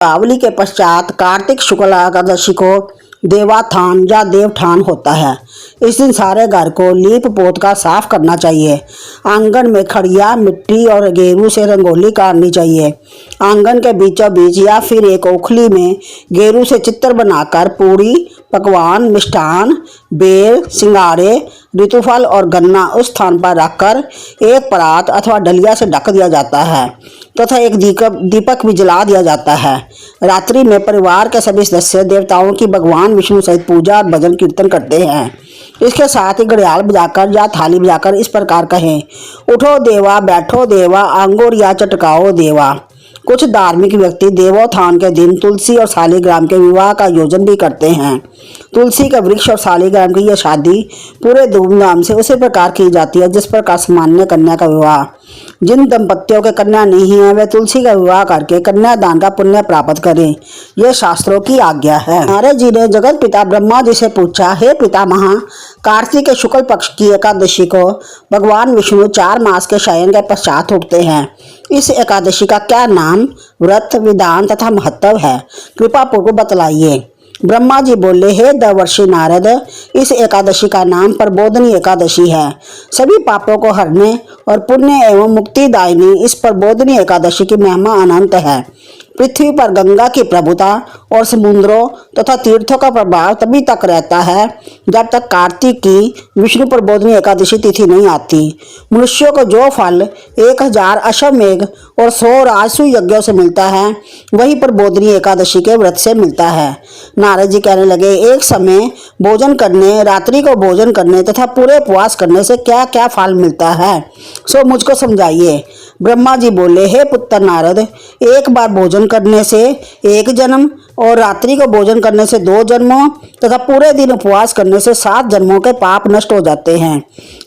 दीपावली के पश्चात कार्तिक शुक्ल एकादशी को देवाथान या देवठान होता है। इस दिन सारे घर को लीप पोत का साफ करना चाहिए। आंगन में खड़िया मिट्टी और गेरू से रंगोली करनी चाहिए। आंगन के बीचों बीच या फिर एक ओखली में गेरू से चित्र बनाकर पूरी पकवान मिष्ठान बेर सिंगाड़े ऋतुफल और गन्ना उस स्थान पर रखकर एक परात अथवा डलिया से ढक दिया जाता है तथा एक दीपक भी जला दिया जाता है। रात्रि में परिवार के सभी सदस्य देवताओं की भगवान विष्णु सहित पूजा और भजन कीर्तन करते हैं। इसके साथ ही घड़ियाल बजाकर या थाली बजाकर इस प्रकार कहें, उठो देवा बैठो देवा आंगुर या चटकाओ देवा। कुछ धार्मिक व्यक्ति देवोत्थान के दिन तुलसी और शालिग्राम के विवाह का आयोजन भी करते हैं। तुलसी के वृक्ष और शालिग्राम की यह शादी पूरे धूमधाम से उसी प्रकार की जाती है जिस प्रकार सामान्य कन्या का विवाह। जिन दंपतियों के कन्या नहीं है वे तुलसी का विवाह करके कन्यादान का पुण्य प्राप्त करें, यह शास्त्रों की आज्ञा है। नारद जी ने जगत पिता ब्रह्मा जी से पूछा, हे पितामह, कार्तिक के शुक्ल पक्ष की एकादशी को भगवान विष्णु 4 मास के शयन के पश्चात उठते हैं। इस एकादशी का क्या नाम, व्रत, विधान तथा महत्व है, कृपा पूर्वक बतलाइए। ब्रह्मा जी बोले, हे देवर्षि नारद, इस एकादशी का नाम प्रबोधनी एकादशी है। सभी पापों को हरने और पुण्य एवं मुक्तिदायिनी इस प्रबोधनी एकादशी की महिमा अनंत है। पृथ्वी पर गंगा की प्रभुता और समुद्रों तथा तीर्थों का प्रभाव तभी तक रहता है जब तक कार्तिक की विष्णु प्रबोधनी एकादशी तिथि नहीं आती। मनुष्यों को जो फल 1000 अश्वमेघ और 100 राजसूय यज्ञों से मिलता है वही प्रबोधनी एकादशी के व्रत से मिलता है। नारद जी कहने लगे, एक समय भोजन करने, रात्रि को भोजन करने तथा पूरे उपवास करने से क्या क्या फल मिलता है, सो मुझको समझाइए। ब्रह्मा जी बोले, हे पुत्र नारद, एक बार भोजन करने से 1 जन्म और रात्रि को भोजन करने से 2 जन्मों तथा पूरे दिन उपवास करने से 7 जन्मों के पाप नष्ट हो जाते हैं।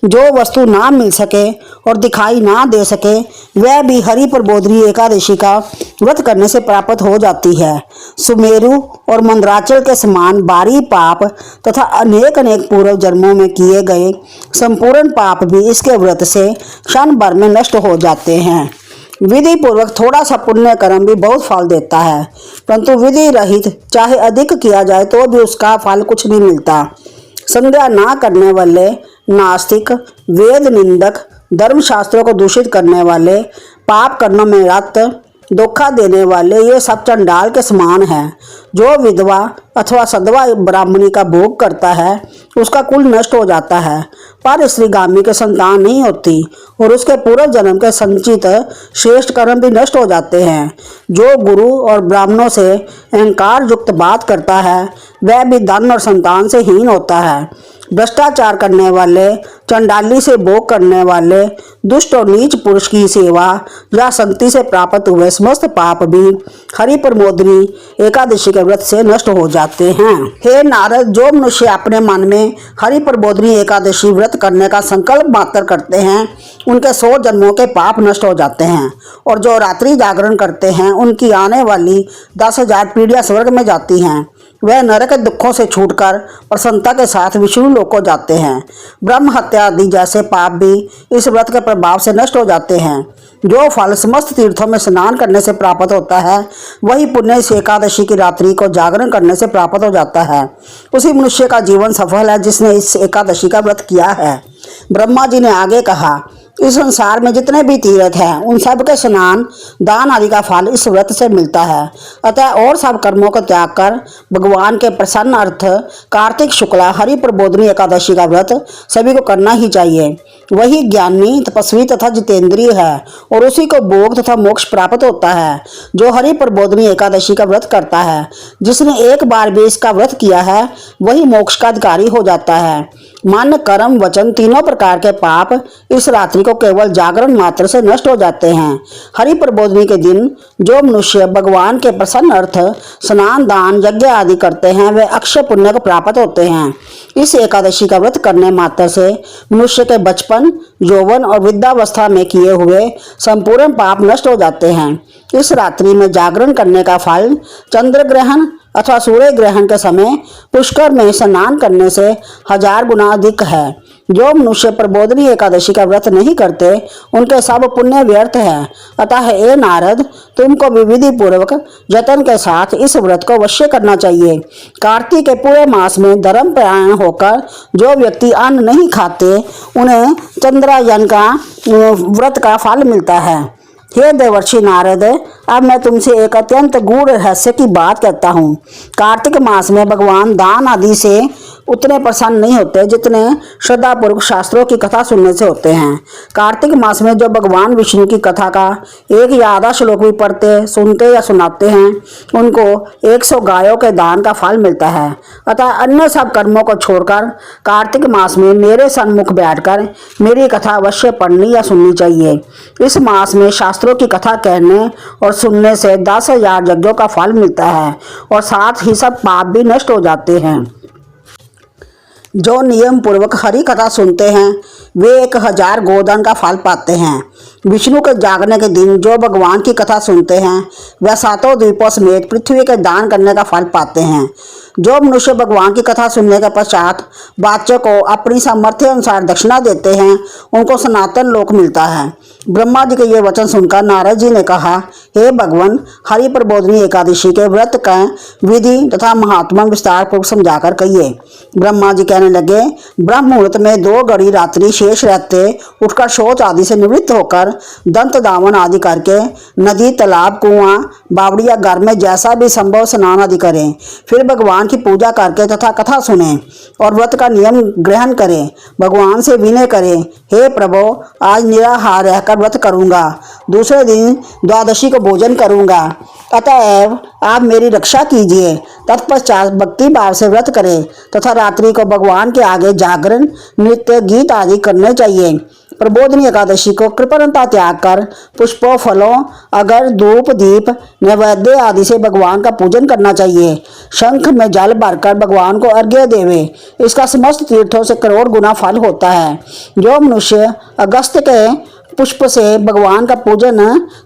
जो वस्तु ना मिल सके और दिखाई ना दे सके वह भी हरि प्रबोधनी एकादशी का व्रत करने से प्राप्त हो जाती है। सुमेरु और मंदराचल के समान भारी पाप तथा अनेक अनेक पूर्व जन्मों में किए गए संपूर्ण पाप भी इसके व्रत से क्षण भर में नष्ट हो जाते हैं। विधि पूर्वक थोड़ा सा पुण्य कर्म भी बहुत फल देता है, परंतु विधि रहित चाहे अधिक किया जाए तो भी उसका फल कुछ नहीं मिलता। संध्या ना करने वाले, नास्तिक, वेद निंदक, धर्मशास्त्रों को दूषित करने वाले, पाप कर्मों में रत, धोखा देने वाले, ये सब चंडाल के समान हैं। जो विधवा अथवा सधवा ब्राह्मणी का भोग करता है उसका कुल नष्ट हो जाता है, पर स्त्रीगामी के संतान नहीं होती और उसके पूर्व जन्म के संचित श्रेष्ठ कर्म भी नष्ट हो जाते हैं। जो गुरु और ब्राह्मणों से अहंकार युक्त बात करता है वह भी धन और संतान से हीन होता है। भ्रष्टाचार करने वाले, चंडाली से भोग करने वाले, दुष्ट और नीच पुरुष की सेवा या संगति से प्राप्त हुए समस्त पाप भी हरि प्रबोधनी एकादशी के व्रत से नष्ट हो जाते हैं। हे नारद, जो मनुष्य अपने मन में हरि प्रबोधनी एकादशी व्रत करने का संकल्प मात्र करते हैं उनके 100 जन्मों के पाप नष्ट हो जाते हैं, और जो रात्रि जागरण करते हैं उनकी आने वाली 10,000 पीढ़ियां स्वर्ग में जाती हैं। वह नरक के दुखों से छूटकर प्रसन्नता के साथ विष्णु लोक को जाते हैं। ब्रह्म हत्या आदि जैसे पाप भी इस व्रत के प्रभाव से नष्ट हो जाते हैं। जो फल समस्त तीर्थों में स्नान करने से प्राप्त होता है वही पुण्य इस एकादशी की रात्रि को जागरण करने से प्राप्त हो जाता है। उसी मनुष्य का जीवन सफल है जिसने इस एकादशी का व्रत किया है। ब्रह्मा जी ने आगे कहा, इस संसार में जितने भी तीर्थ हैं उन सब के स्नान दान आदि का फल इस व्रत से मिलता है। अतः और सब कर्मों को त्याग कर भगवान के प्रसन्न अर्थ कार्तिक शुक्ला हरि प्रबोधनी एकादशी का व्रत सभी को करना ही चाहिए। वही ज्ञानी, तपस्वी तथा जितेंद्रिय है और उसी को भोग तथा मोक्ष प्राप्त होता है। जो हरि प्रबोधनी एकादशी का व्रत करता है, जिसने एक बार भी इसका व्रत किया है वही मोक्ष का अधिकारी हो जाता है। मन, कर्म, वचन तीनों प्रकार के पाप इस रात्रि को केवल जागरण मात्र से नष्ट हो जाते हैं। हरि प्रबोधनी के दिन जो मनुष्य भगवान के प्रसन्न अर्थ स्नान दान यज्ञ आदि करते हैं वे अक्षय पुण्य को प्राप्त होते हैं। इस एकादशी का व्रत करने मात्र से मनुष्य के बचपन, यौवन और वृद्धावस्था में किए हुए संपूर्ण पाप नष्ट हो जाते हैं। इस रात्रि में जागरण करने का फल चंद्र ग्रहण अथवा सूर्य ग्रहण के समय पुष्कर में स्नान करने से 1000 गुना अधिक है। जो मनुष्य प्रबोधनी एकादशी का व्रत नहीं करते उनके सब पुण्य व्यर्थ है। अतः हे नारद, तुमको विधि पूर्वक जतन के साथ इस व्रत को अवश्य करना चाहिए। कार्तिक के पूरे मास में धर्मपरायण होकर जो व्यक्ति अन्न नहीं खाते उन्हें चंद्रायन का व्रत का फल मिलता है। हे देवर्षि नारद, अब मैं तुमसे एक अत्यंत गूढ़ रहस्य की बात कहता हूँ। कार्तिक मास में भगवान दान आदि से उतने प्रसन्न नहीं होते जितने श्रद्धापूर्वक शास्त्रों की कथा सुनने से होते हैं। कार्तिक मास में जो भगवान विष्णु की कथा का एक या आधा श्लोक भी पढ़ते, सुनते या सुनाते हैं, उनको 100 गायों के दान का फल मिलता है। अतः अन्य सब कर्मों को छोड़कर कार्तिक मास में मेरे सन्मुख बैठकर मेरी कथा अवश्य पढ़नी या सुननी चाहिए। इस मास में शास्त्रों की कथा कहने और सुनने से 10,000 यज्ञों का फल मिलता है और साथ ही सब पाप भी नष्ट हो जाते हैं। जो नियम पूर्वक हरि कथा सुनते हैं वे 1000 गोदान का फल पाते हैं। विष्णु के जागने के दिन जो भगवान की कथा सुनते हैं वह 7 द्वीपों समेत पृथ्वी के दान करने का फल पाते हैं। जो मनुष्य भगवान की कथा सुनने के पश्चात वाचक को अपनी सामर्थ्य अनुसार दक्षिणा देते हैं उनको सनातन लोक मिलता है। ब्रह्मा जी के ये वचन सुनकर नारद जी ने कहा, हे भगवान, हरि प्रबोधनी एकादशी के व्रत का विधि तथा महात्मा विस्तार पूर्वक समझाकर कहिए। ब्रह्मा जी कहने लगे, ब्रह्म मुहूर्त में 2 घड़ी रात्रि शेष रहते उठकर शौच आदि से निवृत्त होकर दंत दामन आदि करके नदी, तालाब, कुआं, बावड़ी या घर में जैसा भी संभव स्नान आदि करें। फिर भगवान की पूजा करके तथा कथा सुने और व्रत का नियम ग्रहण करें। भगवान से विनय करें, हे प्रभु, आज निराहार रहकर व्रत करूंगा, दूसरे दिन द्वादशी को भोजन करूंगा, अतएव आप मेरी रक्षा कीजिए। तत्पश्चात भक्ति भाव से व्रत करें तथा रात्रि को भगवान के आगे जागरण, नृत्य, गीत आदि करने चाहिए। प्रबोधनी एकादशी को कृपणता त्याग कर पुष्पों, फलों, अगर, धूप, दीप, नैवेद्य आदि से भगवान का पूजन करना चाहिए। शंख में जल भरकर भगवान को अर्घ्य देवे, इसका समस्त तीर्थों से करोड़ गुना फल होता है। जो मनुष्य अगस्त के पुष्प से भगवान का पूजन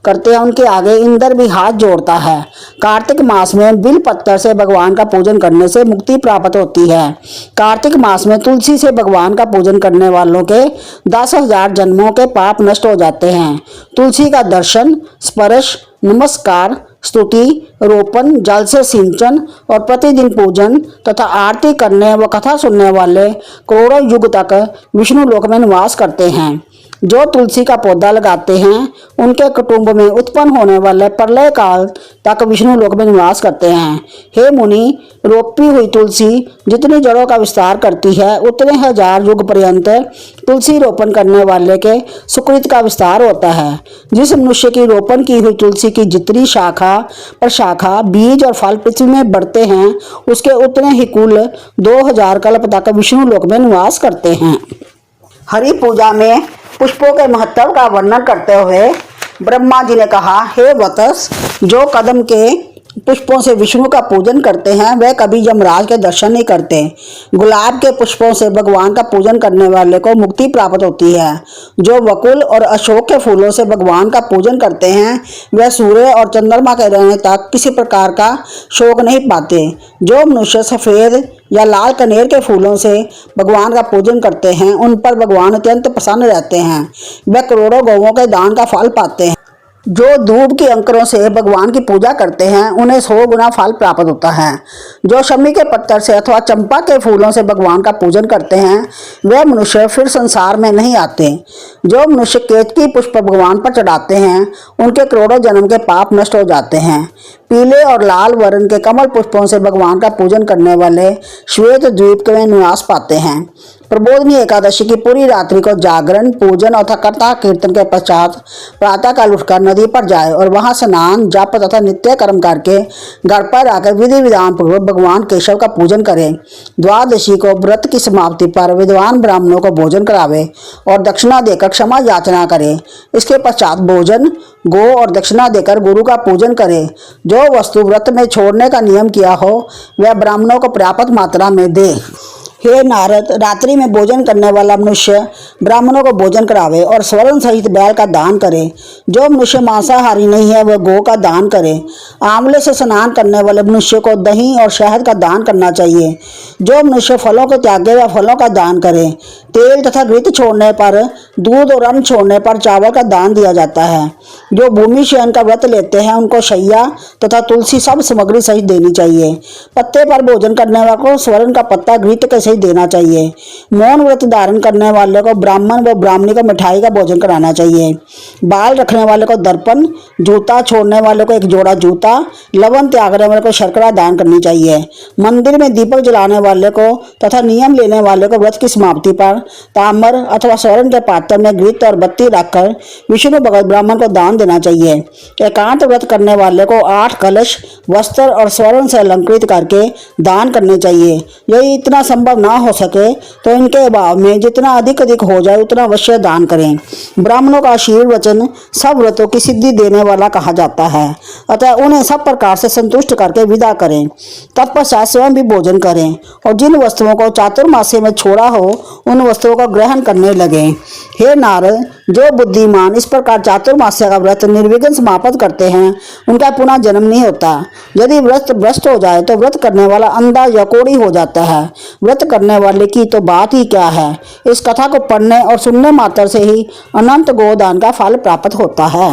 करते हैं उनके आगे इंद्र भी हाथ जोड़ता है। कार्तिक मास में बिल पत्तर से भगवान का पूजन करने से मुक्ति प्राप्त होती है। कार्तिक मास में तुलसी से भगवान का पूजन करने वालों के 10,000 जन्मों के पाप नष्ट हो जाते हैं। तुलसी का दर्शन, स्पर्श, नमस्कार, स्तुति, रोपण, जल से सिंचन और प्रतिदिन पूजन तथा आरती करने व कथा सुनने वाले करोड़ों युग तक विष्णु लोक में निवास करते हैं। जो तुलसी का पौधा लगाते हैं उनके कुटुंब में उत्पन्न होने वाले प्रलय काल तक विष्णु लोक में निवास करते हैं। हे मुनि, रोपी हुई तुलसी जितनी जड़ों का विस्तार करती है उतने 1000 युग पर्यंत तुलसी रोपण करने वाले के सुकृत का विस्तार होता है। जिस मनुष्य की रोपण की हुई तुलसी की जितनी शाखा, प्रशाखा, बीज और फल पृथ्वी में बढ़ते हैं उसके उतने ही कुल 2000 कल्प तक विष्णु लोक में निवास करते हैं। हरि पूजा में पुष्पों के महत्व का वर्णन करते हुए ब्रह्मा जी ने कहा, हे वत्स, जो कदम के पुष्पों से विष्णु का पूजन करते हैं वह कभी यमराज के दर्शन नहीं करते। गुलाब के पुष्पों से भगवान का पूजन करने वाले को मुक्ति प्राप्त होती है। जो वकुल और अशोक के फूलों से भगवान का पूजन करते हैं वह सूर्य और चंद्रमा के रहने तक किसी प्रकार का शोक नहीं पाते। जो मनुष्य सफ़ेद या लाल कनेर के फूलों से भगवान का पूजन करते हैं उन पर भगवान अत्यंत प्रसन्न रहते हैं। वह करोड़ों गौओं के दान का फल पाते हैं। जो धूप के अंकुरों से भगवान की पूजा करते हैं उन्हें 100 गुना फल प्राप्त होता है। जो शमी के पत्थर से अथवा चंपा के फूलों से भगवान का पूजन करते हैं वह मनुष्य फिर संसार में नहीं आते। जो मनुष्य केतकी पुष्प भगवान पर चढ़ाते हैं उनके करोड़ों जन्म के पाप नष्ट हो जाते हैं। पीले और लाल वर्ण के कमल पुष्पों से भगवान का पूजन करने वाले श्वेत द्वीप में निवास पाते हैं। प्रबोधनी एकादशी की पूरी रात्रि को जागरण, पूजन और कथा कीर्तन के पश्चात प्रातःकाल उठकर नदी पर जाए और वहां स्नान, जप तथा नित्य कर्म करके घर पर आकर विधि विधान पूर्वक भगवान केशव का पूजन करें। द्वादशी को व्रत की समाप्ति पर विद्वान ब्राह्मणों को भोजन करावे और दक्षिणा देकर क्षमा याचना करे। इसके पश्चात भोजन, गो और दक्षिणा देकर गुरु का पूजन करे। जो वस्तु व्रत में छोड़ने का नियम किया हो वह ब्राह्मणों को पर्याप्त मात्रा में दे। हे नारद, रात्रि में भोजन करने वाला मनुष्य ब्राह्मणों को भोजन करावे और स्वर्ण सहित बैल का दान करे। जो मनुष्य मांसाहारी नहीं है वह गौ का दान करे। आंवले से स्नान करने वाले मनुष्य को दही और शहद का दान करना चाहिए। जो मनुष्य फलों को त्यागे वह फलों का दान करे। तेल तथा घृत छोड़ने पर, दूध और अन्न छोड़ने पर चावल का दान दिया जाता है। जो भूमि शयन का व्रत लेते हैं उनको शैया तथा तुलसी सब सामग्री सहित देनी चाहिए। पत्ते पर भोजन करने वाले को स्वर्ण का पत्ता घृत के सहित देना चाहिए। मौन व्रत धारण करने वाले को ब्राह्मण व ब्राह्मणी को मिठाई का भोजन कराना चाहिए। बाल रखने वाले को दर्पण, जूता छोड़ने वाले को एक जोड़ा जूता, लवण त्यागने वाले को शर्करा दान करनी चाहिए। मंदिर में दीपक जलाने वाले को तथा नियम लेने वाले को व्रत की समाप्ति पर ताम्र अथवा स्वर्ण के पात्र में घृत और बत्ती रखकर विष्णु भगत ब्राह्मण को दान देना चाहिए। एकांत व्रत करने वाले को 8 कलश, वस्त्र और स्वर्ण से अलंकृत करके दान करने चाहिए। यदि इतना संभव ना हो सके तो इनके अभाव में जितना अधिक हो जाए उतना अवश्य दान करें। ब्राह्मणों का आशीर्वचन सब व्रतों की सिद्धि देने वाला कहा जाता है, अतः उन्हें सब प्रकार से संतुष्ट करके विदा करें। तत्पश्चात स्वयं भी भोजन करें और जिन वस्तुओं को चातुर्मास्य में छोड़ा हो उन वस्तुओं को ग्रहण करने लगे। हे नारद, जो बुद्धिमान इस प्रकार चातुर्मास्य का व्रत निर्विघ्न समाप्त करते हैं उनका पुनः जन्म नहीं होता। यदि व्रत भ्रष्ट हो जाए तो व्रत करने वाला अंधा या कोढ़ी हो जाता है। व्रत करने वाले की तो बात ही क्या है। इस कथा को पढ़ने और सुनने मात्र से ही अनंत गोदान का फल प्राप्त होता है।